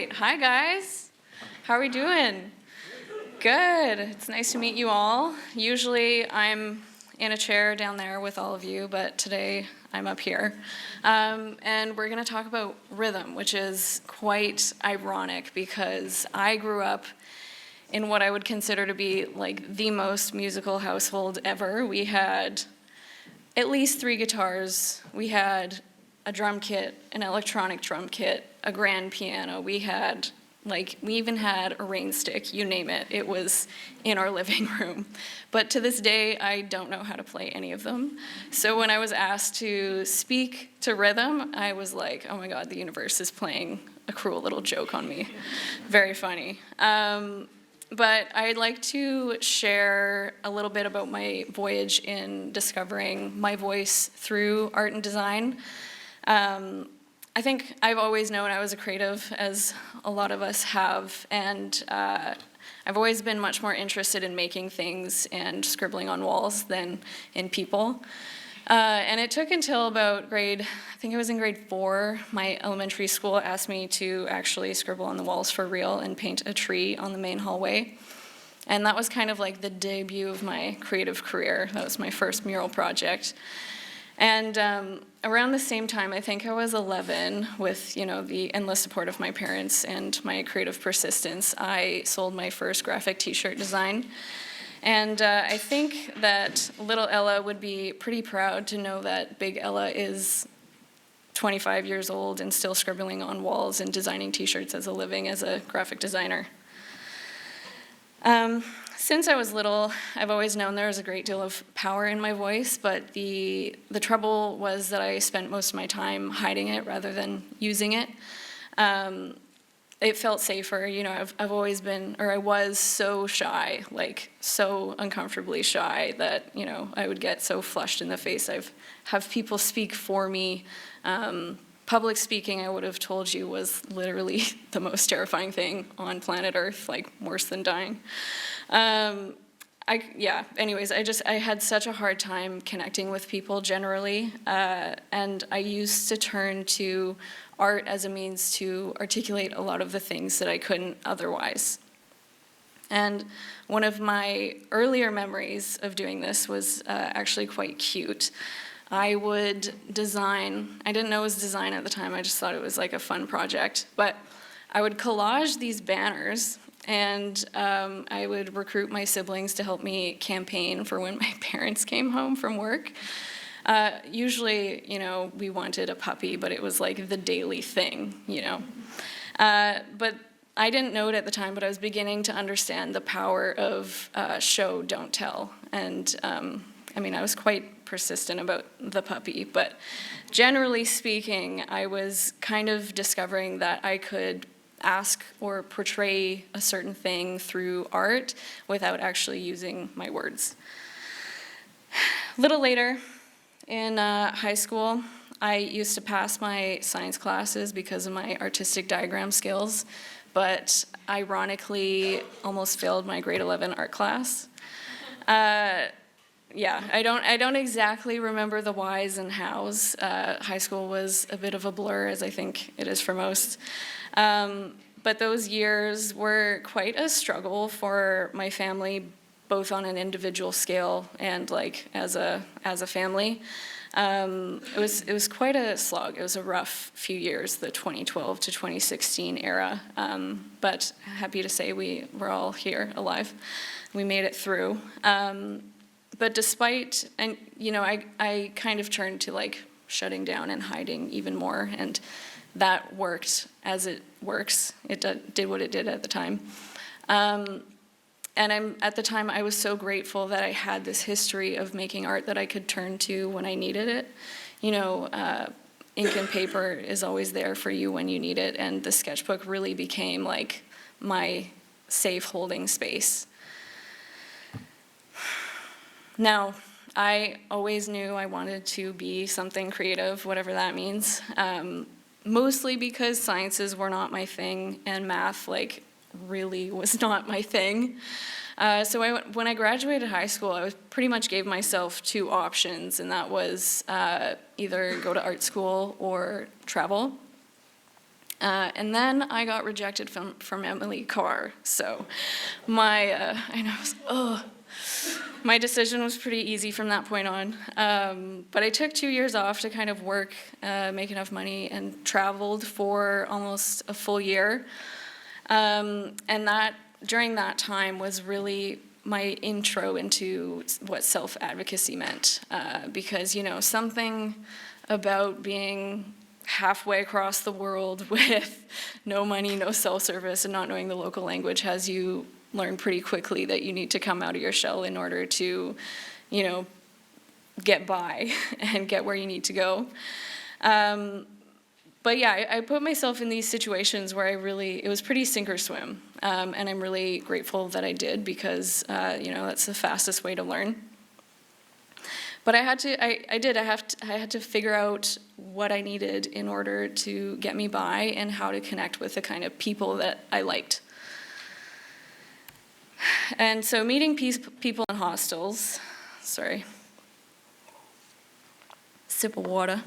right. Hi, guys. How are we doing? Good. It's nice to meet you all. Usually I'm in a chair down there with all of you, but today I'm up here. And we're going to talk about rhythm, which is quite ironic because I grew up in what I would consider to be like the most musical household ever. We had at least 3 guitars. We had a drum kit, an electronic drum kit, a grand piano. We even had a rain stick, you name it. It was in our living room. But to this day, I don't know how to play any of them. So when I was asked to speak to rhythm, I was like, oh my God, the universe is playing a cruel little joke on me. Very funny. But I'd like to share a little bit about my voyage in discovering my voice through art and design. I think I've always known I was a creative, as a lot of us have, and I've always been much more interested in making things and scribbling on walls than in people. And it took until about I think it was in grade 4, my elementary school asked me to actually scribble on the walls for real and paint a tree on the main hallway. And that was kind of like the debut of my creative career. That was my first mural project. And around the same time, I think I was 11, with the endless support of my parents and my creative persistence, I sold my first graphic t-shirt design. And I think that little Ella would be pretty proud to know that big Ella is 25 years old and still scribbling on walls and designing t-shirts as a living as a graphic designer. Since I was little, I've always known there was a great deal of power in my voice, but the trouble was that I spent most of my time hiding it rather than using it. It felt safer, I've always been, or I was so shy, like so uncomfortably shy that, I would get so flushed in the face. I've have people speak for me. Public speaking, I would have told you, was literally the most terrifying thing on planet Earth, like worse than dying. Anyways, I had such a hard time connecting with people generally, and I used to turn to art as a means to articulate a lot of the things that I couldn't otherwise. And one of my earlier memories of doing this was actually quite cute. I would design, I didn't know it was design at the time, I just thought it was like a fun project, but I would collage these banners, and I would recruit my siblings to help me campaign for when my parents came home from work. Usually, we wanted a puppy, but it was like the daily thing, But I didn't know it at the time, but I was beginning to understand the power of show, don't tell. And I was quite persistent about the puppy, but generally speaking, I was kind of discovering that I could ask or portray a certain thing through art without actually using my words. A little later in high school, I used to pass my science classes because of my artistic diagram skills, but ironically almost failed my grade 11 art class. I don't exactly remember the whys and hows. High school was a bit of a blur, as I think it is for most. But those years were quite a struggle for my family, both on an individual scale and like as a family. It was quite a slog. It was a rough few years, the 2012 to 2016 era. But happy to say we were all here alive. We made it through. But despite, and I kind of turned to like shutting down and hiding even more, and that worked as it works. It did what it did at the time. And at the time, I was so grateful that I had this history of making art that I could turn to when I needed it. Ink and paper is always there for you when you need it, and the sketchbook really became like my safe holding space. Now, I always knew I wanted to be something creative, whatever that means, mostly because sciences were not my thing, and math, really was not my thing. So when I graduated high school, I pretty much gave myself 2 options, and that was either go to art school or travel. And then I got rejected from Emily Carr. So my, my decision was pretty easy from that point on. But I took 2 years off to kind of work, make enough money, and traveled for almost a full year. And during that time was really my intro into what self-advocacy meant. Because, something about being halfway across the world with no money, no cell service, and not knowing the local language has you learn pretty quickly that you need to come out of your shell in order to, get by and get where you need to go. But yeah, I put myself in these situations where it was pretty sink or swim. And I'm really grateful that I did because, that's the fastest way to learn. But I had to figure out what I needed in order to get me by and how to connect with the kind of people that I liked. And so meeting people in hostels, sip of water.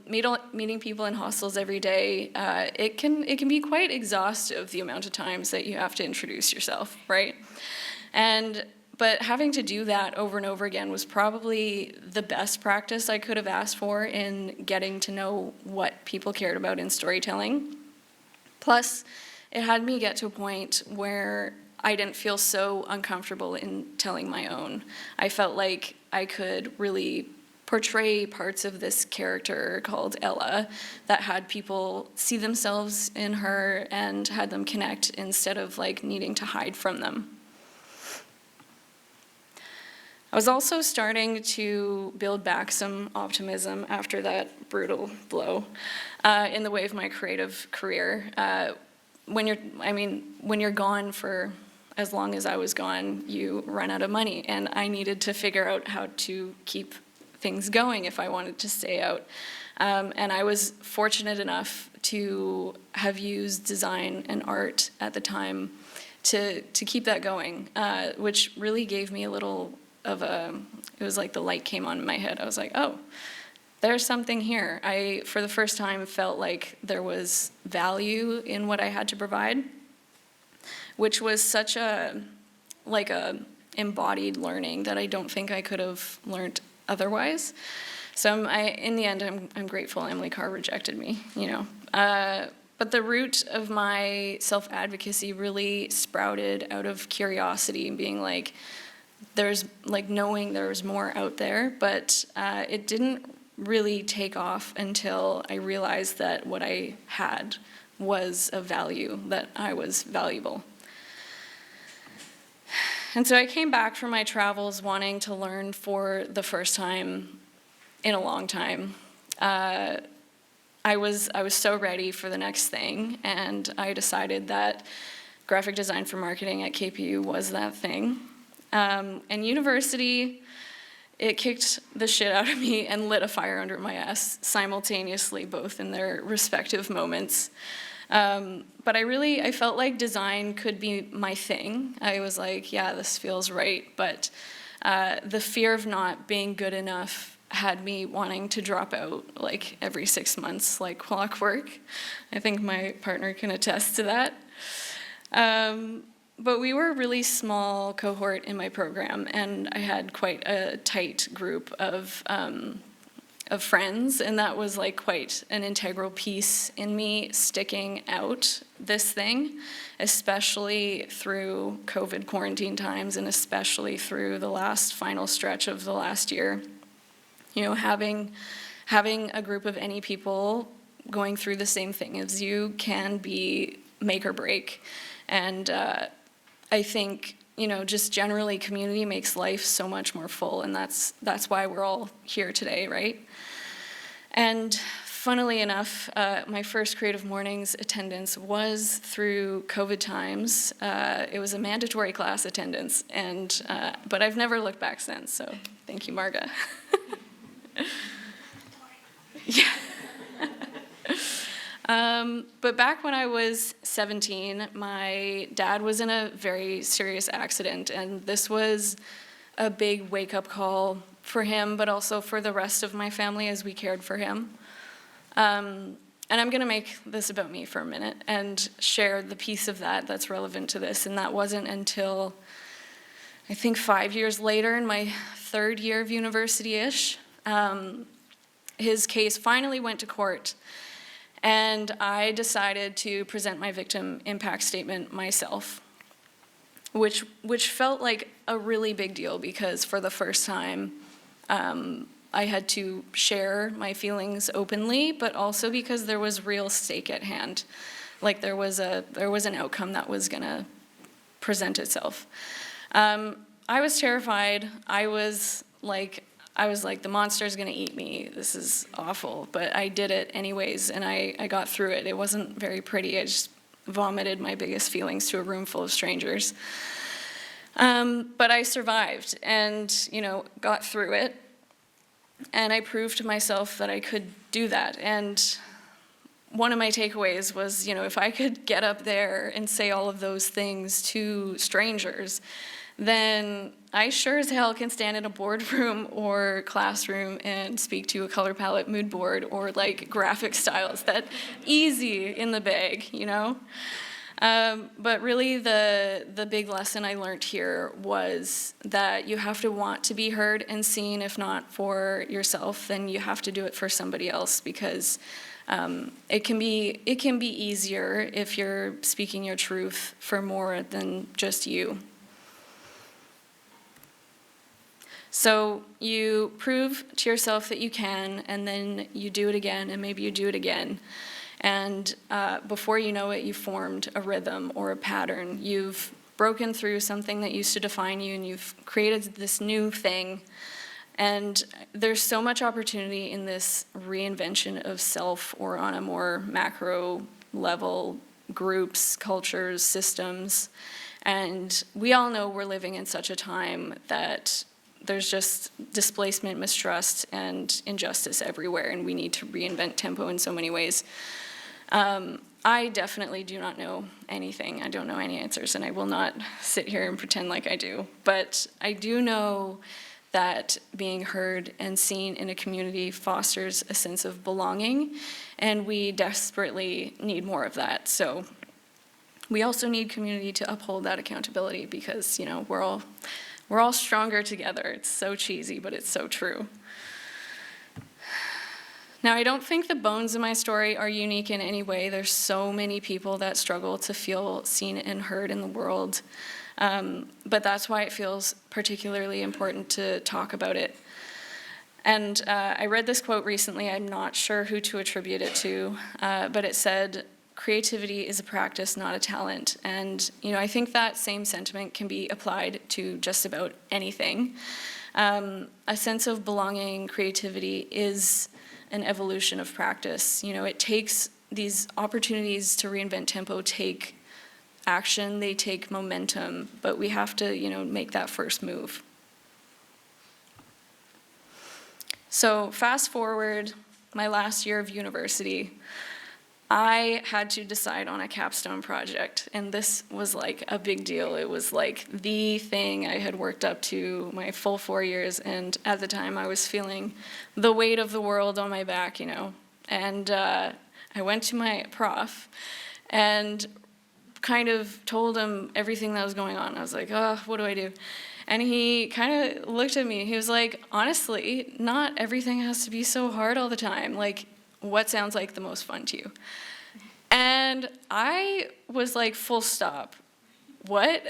Meeting people in hostels every day, it can be quite exhaustive, the amount of times that you have to introduce yourself, right? But having to do that over and over again was probably the best practice I could have asked for in getting to know what people cared about in storytelling. Plus, it had me get to a point where I didn't feel so uncomfortable in telling my own. I felt like I could really portray parts of this character called Ella that had people see themselves in her and had them connect instead of needing to hide from them. I was also starting to build back some optimism after that brutal blow in the way of my creative career. When you're gone for as long as I was gone, you run out of money, and I needed to figure out how to keep things going if I wanted to stay out. And I was fortunate enough to have used design and art at the time to keep that going, which really gave me a little of it was like the light came on in my head. I was like, oh, there's something here. I, for the first time, felt like there was value in what I had to provide, which was such a embodied learning that I don't think I could have learned otherwise. So in the end, I'm grateful Emily Carr rejected me, But the root of my self-advocacy really sprouted out of curiosity and being knowing there's more out there, but it didn't really take off until I realized that what I had was of value, that I was valuable. And so I came back from my travels wanting to learn for the first time in a long time. I was so ready for the next thing, and I decided that graphic design for marketing at KPU was that thing. And university, it kicked the shit out of me and lit a fire under my ass simultaneously, both in their respective moments. But I felt like design could be my thing. I was like, yeah, this feels right. But the fear of not being good enough had me wanting to drop out every 6 months, like clockwork. I think my partner can attest to that. But we were a really small cohort in my program, and I had quite a tight group of friends, and that was quite an integral piece in me sticking out this thing, especially through COVID quarantine times, and especially through the last final stretch of the last year. Having a group of any people going through the same thing as you can be make or break, and I think, just generally community makes life so much more full, and that's why we're all here today, right? And funnily enough, my first Creative Mornings attendance was through COVID times. It was a mandatory class attendance, but I've never looked back since, so thank you, Marga. Yeah. But back when I was 17, my dad was in a very serious accident, and this was a big wake-up call for him, but also for the rest of my family as we cared for him. And I'm going to make this about me for a minute and share the piece of that that's relevant to this. And that wasn't until, I think, 5 years later, in my 3rd year of university-ish, his case finally went to court. And I decided to present my victim impact statement myself, which felt like a really big deal, because for the first time, I had to share my feelings openly, but also because there was real stake at hand. Like there was an outcome that was gonna present itself. I was terrified. I was like, the monster's gonna eat me. This is awful. But I did it anyways, and I got through it. It wasn't very pretty. I just vomited my biggest feelings to a room full of strangers. But I survived and, got through it. And I proved to myself that I could do that. And one of my takeaways was, if I could get up there and say all of those things to strangers, then I sure as hell can stand in a boardroom or classroom and speak to a color palette mood board or like graphic styles. That easy in the bag, But really the big lesson I learned here was that you have to want to be heard and seen. If not for yourself, then you have to do it for somebody else, because it can be easier if you're speaking your truth for more than just you. So you prove to yourself that you can, and then you do it again, and maybe you do it again. And before you know it, you've formed a rhythm or a pattern. You've broken through something that used to define you, and you've created this new thing. And there's so much opportunity in this reinvention of self, or on a more macro level, groups, cultures, systems. And we all know we're living in such a time that there's just displacement, mistrust, and injustice everywhere, and we need to reinvent tempo in so many ways. I definitely do not know anything. I don't know any answers, and I will not sit here and pretend like I do. But I do know that being heard and seen in a community fosters a sense of belonging, and we desperately need more of that. So we also need community to uphold that accountability, because, we're all stronger together. It's so cheesy, but it's so true. Now, I don't think the bones of my story are unique in any way. There's so many people that struggle to feel seen and heard in the world. But that's why it feels particularly important to talk about it. And I read this quote recently. I'm not sure who to attribute it to, but it said, "Creativity is a practice, not a talent." And, I think that same sentiment can be applied to just about anything. A sense of belonging, creativity is an evolution of practice. It takes these opportunities to reinvent tempo, take action, they take momentum, but we have to, make that first move. So fast forward, my last year of university, I had to decide on a capstone project, and this was like a big deal. It was like the thing I had worked up to my full 4 years, and at the time I was feeling the weight of the world on my back, And I went to my prof and kind of told him everything that was going on. I was like, what do I do? And he kind of looked at me. He was like, honestly, not everything has to be so hard all the time. Like, what sounds like the most fun to you? And I was like, full stop. What?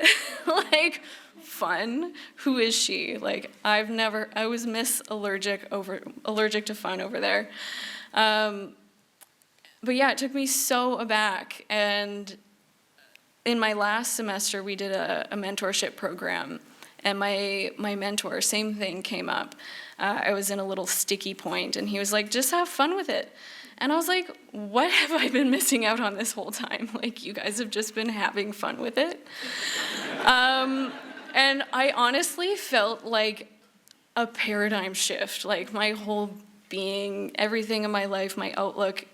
Like, fun? Who is she? Like, I was Miss allergic to fun over there. But yeah, it took me so aback. And in my last semester, we did a mentorship program. And my mentor, same thing came up. I was in a little sticky point, and he was like, just have fun with it. And I was like, what have I been missing out on this whole time? Like, you guys have just been having fun with it. And I honestly felt like a paradigm shift. Like, my whole being, everything in my life, my outlook,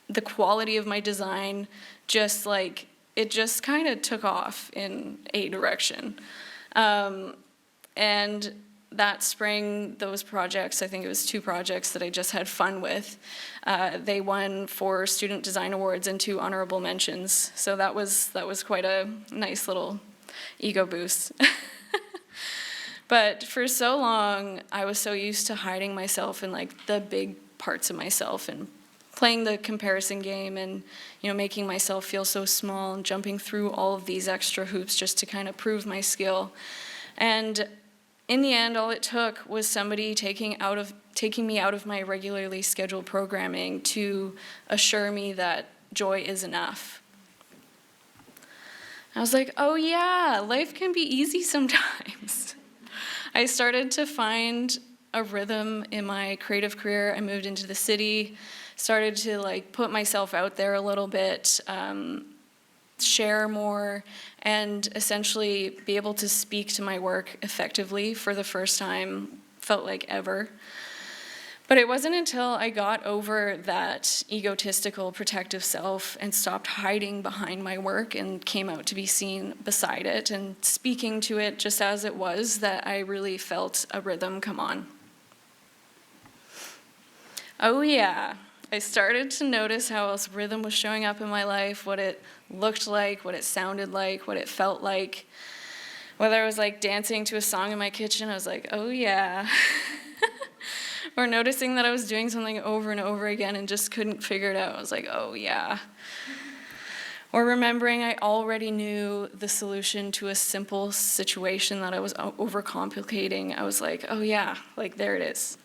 the quality of my design, just like, it just kind of took off in a direction. And that spring, those projects, I think it was 2 projects that I just had fun with, they won 4 Student Design Awards and 2 honorable mentions. So that was quite a nice little ego boost. But for so long, I was so used to hiding myself in like the big parts of myself and playing the comparison game and, making myself feel so small and jumping through all of these extra hoops just to kind of prove my skill. And in the end, all it took was somebody taking me out of my regularly scheduled programming to assure me that joy is enough. I was like, oh yeah, life can be easy sometimes. I started to find a rhythm in my creative career. I moved into the city, started to put myself out there a little bit, share more, and essentially be able to speak to my work effectively for the first time, felt like ever. But it wasn't until I got over that egotistical protective self and stopped hiding behind my work and came out to be seen beside it and speaking to it just as it was that I really felt a rhythm come on. Oh yeah, I started to notice how else rhythm was showing up in my life, what it looked like, what it sounded like, what it felt like. Whether I was dancing to a song in my kitchen, I was like, oh yeah. Or noticing that I was doing something over and over again and just couldn't figure it out. I was like, oh yeah. Or remembering I already knew the solution to a simple situation that I was overcomplicating. I was like, oh yeah, there it is.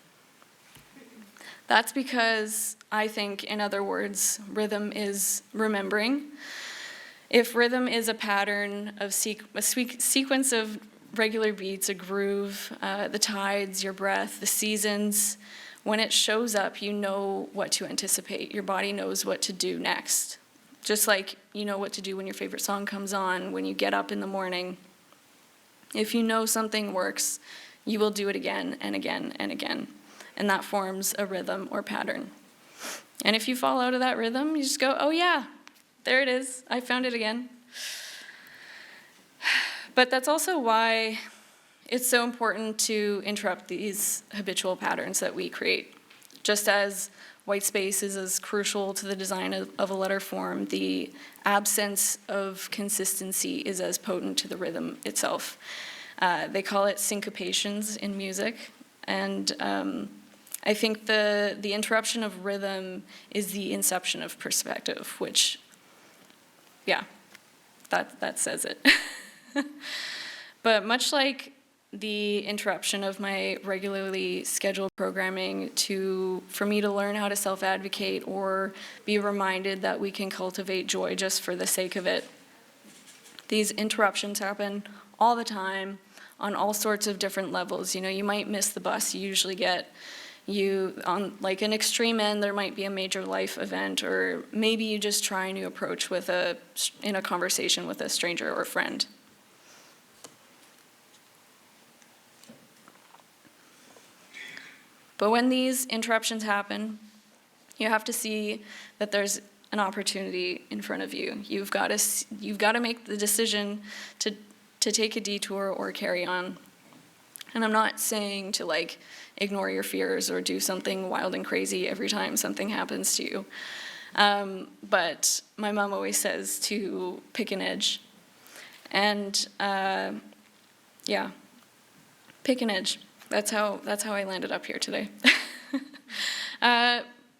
That's because I think, in other words, rhythm is remembering. If rhythm is a pattern of a sequence of regular beats, a groove, the tides, your breath, the seasons, when it shows up, you know what to anticipate. Your body knows what to do next. Just like you know what to do when your favorite song comes on, when you get up in the morning. If you know something works, you will do it again and again and again. And that forms a rhythm or pattern. And if you fall out of that rhythm, you just go, oh yeah, there it is. I found it again. But that's also why it's so important to interrupt these habitual patterns that we create. Just as white space is as crucial to the design of a letter form, the absence of consistency is as potent to the rhythm itself. They call it syncopations in music. And I think the interruption of rhythm is the inception of perspective, which, yeah, that says it. But much like the interruption of my regularly scheduled programming for me to learn how to self-advocate or be reminded that we can cultivate joy just for the sake of it, these interruptions happen all the time on all sorts of different levels. You might miss the bus. You usually get on an extreme end, there might be a major life event, or maybe you just try a new approach in a conversation with a stranger or friend. But when these interruptions happen, you have to see that there's an opportunity in front of you. You've got to make the decision to take a detour or carry on. And I'm not saying to ignore your fears or do something wild and crazy every time something happens to you. But my mom always says to pick an edge. And yeah, pick an edge. That's how I landed up here today.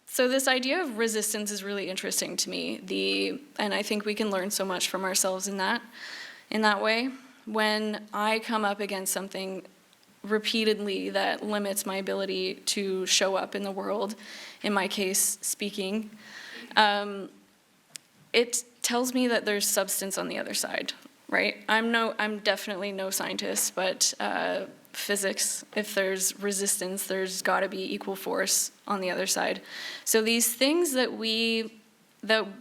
So this idea of resistance is really interesting to me. And I think we can learn so much from ourselves in that way. When I come up against something repeatedly that limits my ability to show up in the world, in my case, speaking, it tells me that there's substance on the other side, right? I'm definitely no scientist, but physics, if there's resistance, there's got to be equal force on the other side. So these things that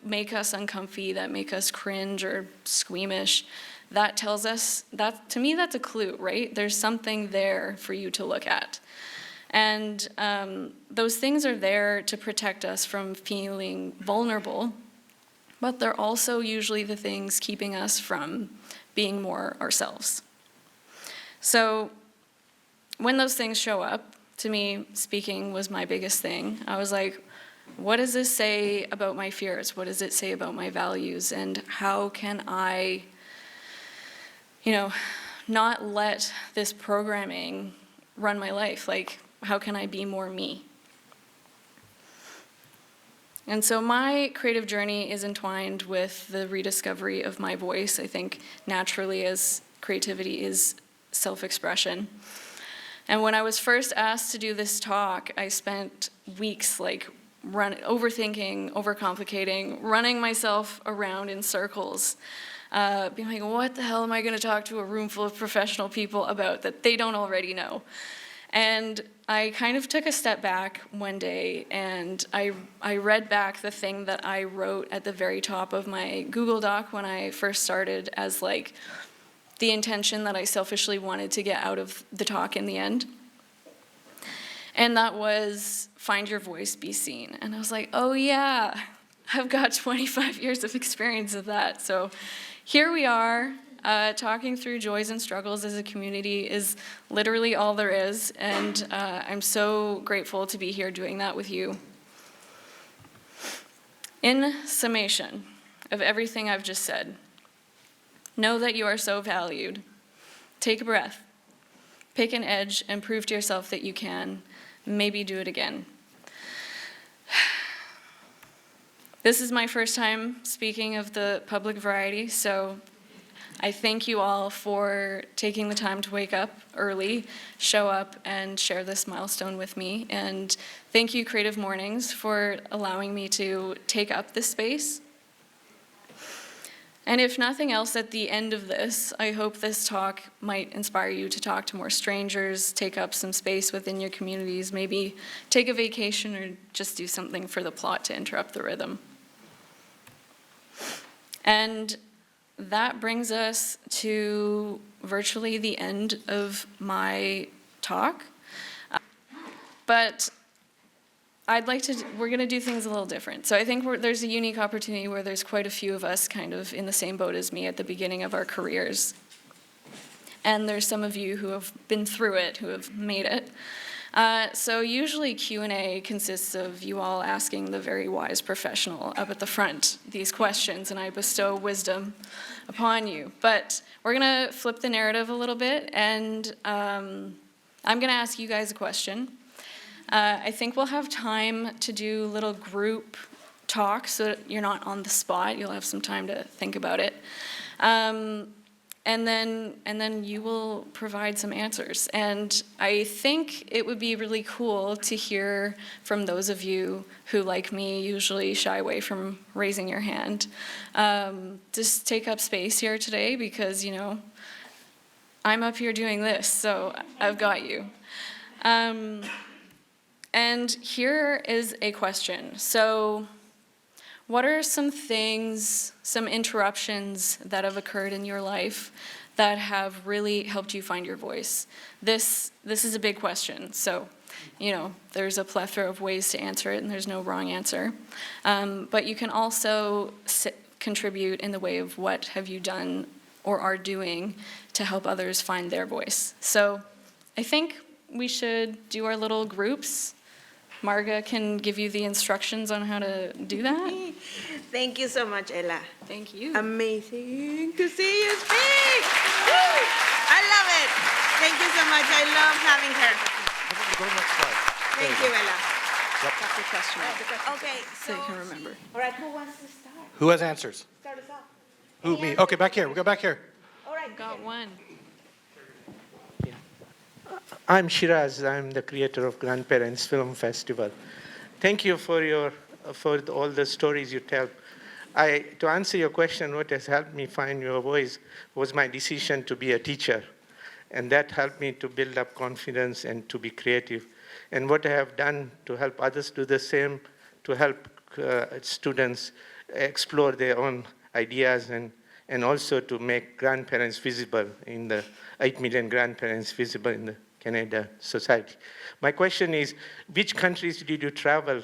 make us uncomfy, that make us cringe or squeamish, that tells us, to me, that's a clue, right? There's something there for you to look at. And those things are there to protect us from feeling vulnerable, but they're also usually the things keeping us from being more ourselves. So when those things show up, to me, speaking was my biggest thing. I was like, what does this say about my fears? What does it say about my values? And how can I, not let this programming run my life? Like, how can I be more me? And so my creative journey is entwined with the rediscovery of my voice. I think naturally, as creativity is self-expression. And when I was first asked to do this talk, I spent weeks overthinking, overcomplicating, running myself around in circles, being like, what the hell am I going to talk to a room full of professional people about that they don't already know? And I kind of took a step back one day, and I read back the thing that I wrote at the very top of my Google Doc when I first started as the intention that I selfishly wanted to get out of the talk in the end. And that was, find your voice, be seen. And I was like, oh yeah, I've got 25 years of experience of that. So here we are, talking through joys and struggles as a community is literally all there is. And I'm so grateful to be here doing that with you. In summation of everything I've just said, know that you are so valued. Take a breath. Pick an edge and prove to yourself that you can. Maybe do it again. This is my first time speaking of the public variety, so I thank you all for taking the time to wake up early, show up, and share this milestone with me. And thank you, Creative Mornings, for allowing me to take up this space. And if nothing else, at the end of this, I hope this talk might inspire you to talk to more strangers, take up some space within your communities, maybe take a vacation or just do something for the plot to interrupt the rhythm. And that brings us to virtually the end of my talk. But we're going to do things a little different. So I think there's a unique opportunity where there's quite a few of us kind of in the same boat as me at the beginning of our careers. And there's some of you who have been through it, who have made it. So usually Q&A consists of you all asking the very wise professional up at the front these questions, and I bestow wisdom upon you. But we're going to flip the narrative a little bit, and I'm going to ask you guys a question. I think we'll have time to do little group talks so that you're not on the spot. You'll have some time to think about it. And then you will provide some answers. And I think it would be really cool to hear from those of you who, like me, usually shy away from raising your hand. Just take up space here today because, I'm up here doing this, so I've got you. And here is a question. So what are some things, some interruptions that have occurred in your life that have really helped you find your voice? This is a big question. So, there's a plethora of ways to answer it, and there's no wrong answer. But you can also contribute in the way of what have you done or are doing to help others find their voice. So I think we should do our little groups. Marga can give you the instructions on how to do that. Thank you so much, Ella. Thank you. Amazing to see you speak. Woo! I love it. Thank you so much. I love having her. Go to the next slide. Thank you, Ella. Yep. Got the question. Okay, So you can remember. All right, who wants to start? Who has answers? Start us off. Who, me? Okay, back here. We go back here. All right. Got one. I'm Shiraz. I'm the creator of Grandparents Film Festival. Thank you for all the stories you tell. To answer your question, what has helped me find your voice was my decision to be a teacher. And that helped me to build up confidence and to be creative. And what I have done to help others do the same, to help students explore their own ideas and also to make grandparents visible in the 8 million grandparents visible in the Canada society. My question is, which countries did you travel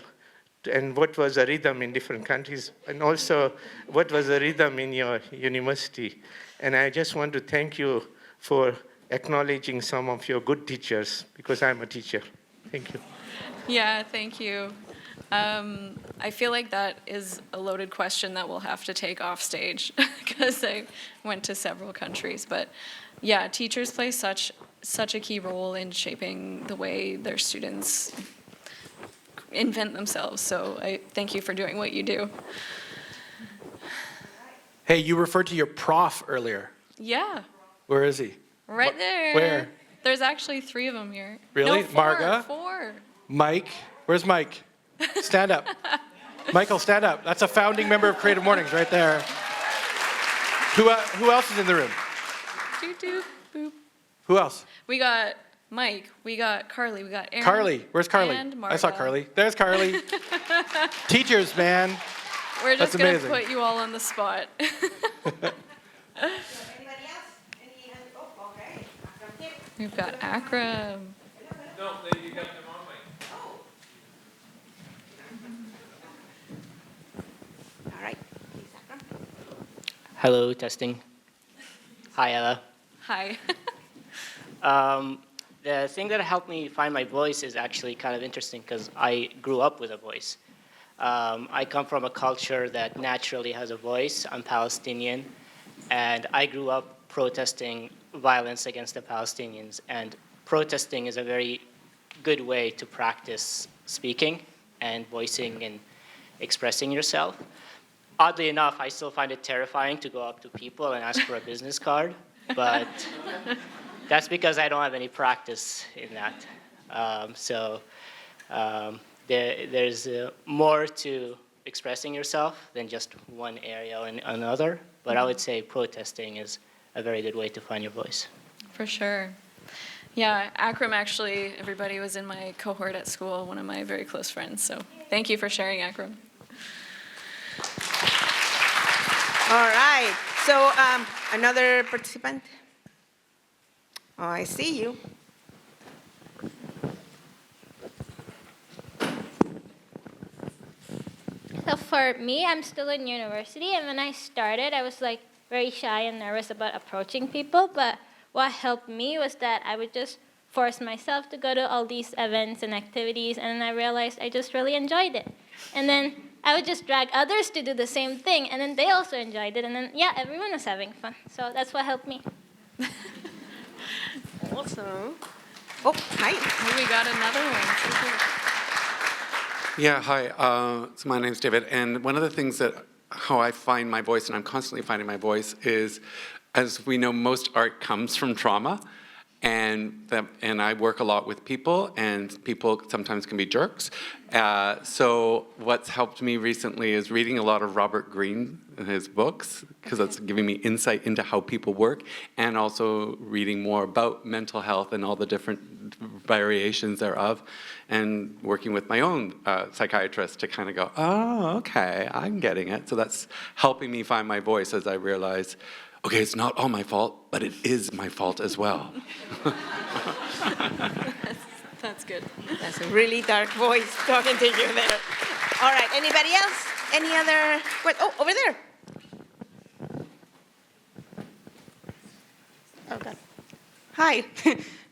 and what was the rhythm in different countries? And also, what was the rhythm in your university? And I just want to thank you for acknowledging some of your good teachers, because I'm a teacher. Thank you. Yeah, thank you. I feel like that is a loaded question that we'll have to take off stage because I went to several countries. But yeah, teachers play such a key role in shaping the way their students invent themselves. So I thank you for doing what you do. Hey, you referred to your prof earlier. Yeah, Where is he? right there. Where? There's actually 3 of them here. Really? No, 4, Marga? 4. Mike? Where's Mike? Stand up. Michael, stand up. That's a founding member of Creative Mornings right there. Who else is in the room? Doot, doot, boop. Who else? We got Mike, we got Carly, we got Aaron. Carly. Where's Carly? And I saw Marga. Carly. There's Carly. Teachers, man. We're just That's going to amazing. put you all on the spot. Anybody else? Any hand? Oh, okay. We've got Akram. No, you got them on mic. All right. Please, Akram. Hello, testing. Hi, Ella. Hi. The thing that helped me find my voice is actually kind of interesting because I grew up with a voice. I come from a culture that naturally has a voice. I'm Palestinian, and I grew up protesting violence against the Palestinians. And protesting is a very good way to practice speaking and voicing and expressing yourself. Oddly enough, I still find it terrifying to go up to people and ask for a business card, but that's because I don't have any practice in that. There's more to expressing yourself than just one area or another, but I would say protesting is a very good way to find your voice. For sure. Yeah, Akram actually, everybody was in my cohort at school, one of my very close friends. So thank you for sharing, Akram. All right. So another participant. Oh, I see you. So for me, I'm still in university, and when I started, I was like very shy and nervous about approaching people, but what helped me was that I would just force myself to go to all these events and activities, and then I realized I just really enjoyed it. And then I would just drag others to do the same thing, and then they also enjoyed it, and then, yeah, everyone was having fun. So that's what helped me. Awesome. Oh, hi. Oh, we got another one. Yeah, hi. So my name's David, and one of the things how I find my voice, and I'm constantly finding my voice, is, as we know, most art comes from trauma, and I work a lot with people, and people sometimes can be jerks. So what's helped me recently is reading a lot of Robert Greene and his books, because that's giving me insight into how people work, and also reading more about mental health and all the different variations thereof, and working with my own psychiatrist to kind of go, oh, okay, I'm getting it. So that's helping me find my voice as I realize, okay, it's not all my fault, but it is my fault as well. That's good. That's a really dark voice talking to you there. All right. Anybody else? Any other? Wait, oh, over there. Oh, God. Hi.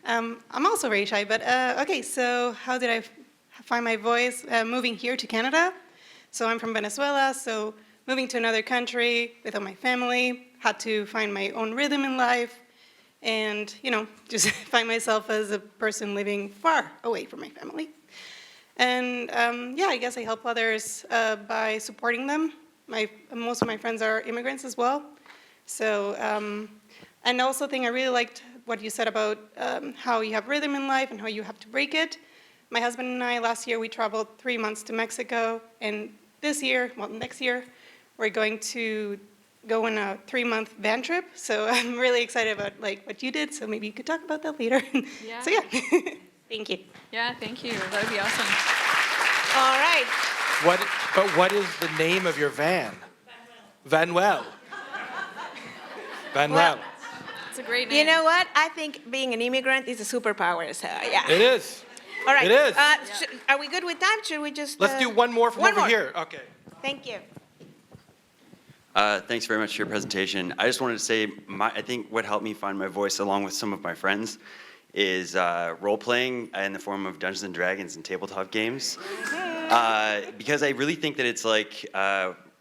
I'm also very shy, but okay, so how did I find my voice? Moving here to Canada. So I'm from Venezuela, so moving to another country without my family, had to find my own rhythm in life, and, just find myself as a person living far away from my family. And I guess I help others by supporting them. Most of my friends are immigrants as well. So, and also thing I really liked what you said about how you have rhythm in life and how you have to break it. My husband and I, last year, we traveled 3 months to Mexico, and next year, we're going to go on a 3-month van trip. So I'm really excited about what you did. So maybe you could talk about that later. Yeah. So thank you. Yeah, thank you. That would be awesome. All right. What is the name of your van? Vanuel. Vanuel. Well, It's a great name. you know what? I think being an immigrant is a superpower. So yeah. It is. All right. It is. Are we good with time? Should we just? Let's do one more from one over more. here. Okay. Thank you. Thanks very much for your presentation. I just wanted to say, I think what helped me find my voice, along with some of my friends, is role-playing in the form of Dungeons & Dragons and tabletop games. Because I really think that it's like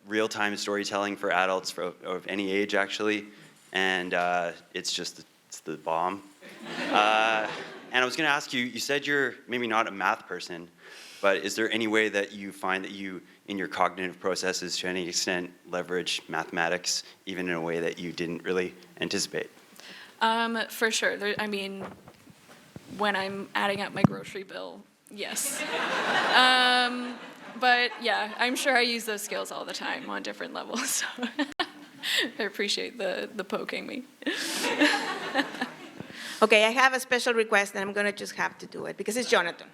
real-time storytelling for adults of any age, actually. And it's the bomb. And I was going to ask you, you said you're maybe not a math person, but is there any way that you find that you, in your cognitive processes, to any extent, leverage mathematics, even in a way that you didn't really anticipate? For sure. I mean, when I'm adding up my grocery bill, yes. But yeah, I'm sure I use those skills all the time on different levels. So I appreciate the poking me. Okay, I have a special request, and I'm going to just have to do it because it's Jonathan.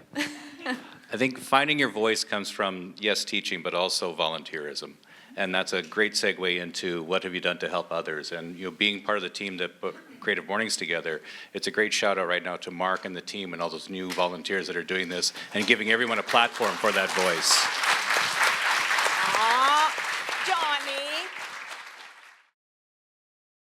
I think finding your voice comes from, yes, teaching, but also volunteerism. And that's a great segue into what have you done to help others. And being part of the team that put Creative Mornings together, it's a great shout out right now to Mark and the team and all those new volunteers that are doing this and giving everyone a platform for that voice.